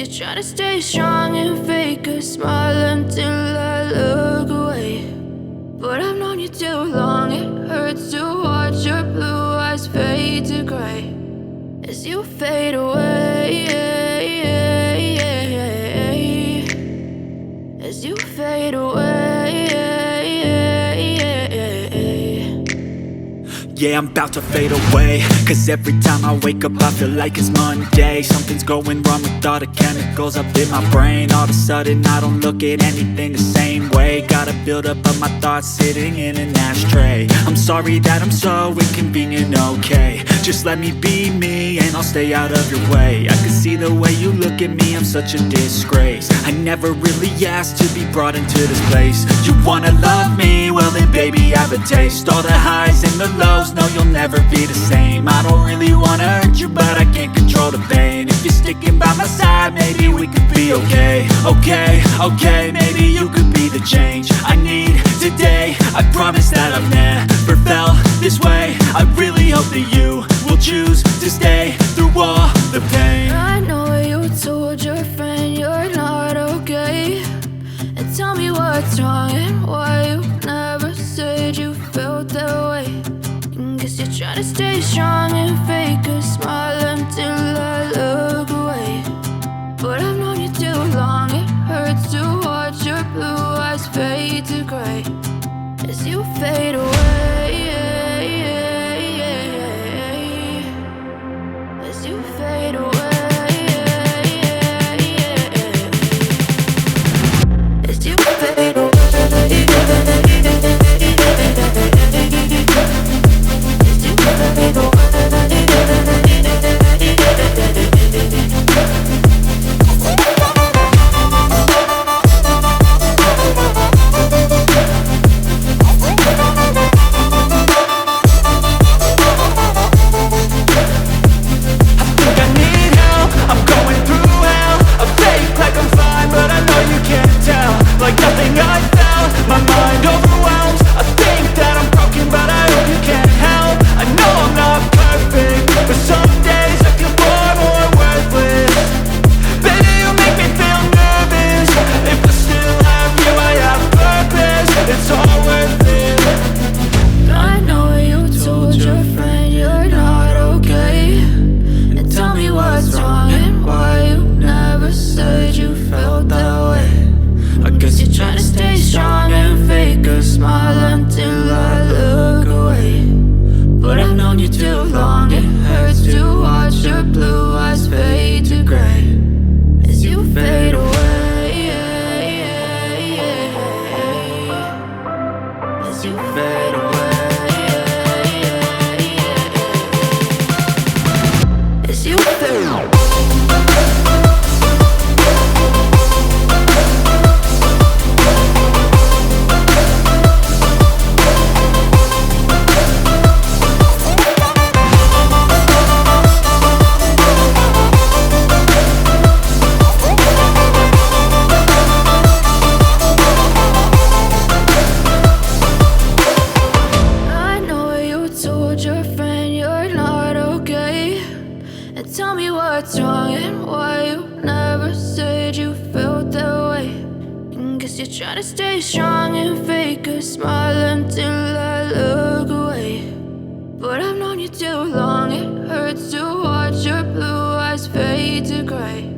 you're trying to stay strong and fake a smile until I look away. But I've known you too long, it hurts to watch your blue eyes fade to gray as you fade away, as you fade away. Yeah, I'm about to fade away, cause every time I wake up I feel like it's Monday. Something's going wrong with all the chemicals up in my brain. All of a sudden I don't look at anything the same way. Gotta build up of my thoughts sitting in an ashtray. I'm sorry that I'm so inconvenient, okay. Just let me be me and I'll stay out of your way. I can see the way you look at me, I'm such a disgrace. I never really asked to be brought into this place. You wanna love me? Well then baby have a taste. All the highs and the lows, no you'll never be the same. I don't really wanna hurt you but I can't control the pain. If you're sticking by my side maybe we could be okay. Okay, maybe you could be the change I need today. I promise that I've never felt this way. I really hope that you will choose to stay through all the pain. I know you told your friend you're not okay, and tell me what's wrong and why you never said you felt that way. Guess you're trying to stay strong and fake a smile until I look away. But I've known you too long, it hurts to watch your blue eyes fade to gray as you fade away, as you fade away, as you fade away. Tell me what's wrong and why you never said you felt that way. Guess you're trying to stay strong and fake a smile until I look away. But I've known you too long, it hurts to watch your blue eyes fade to gray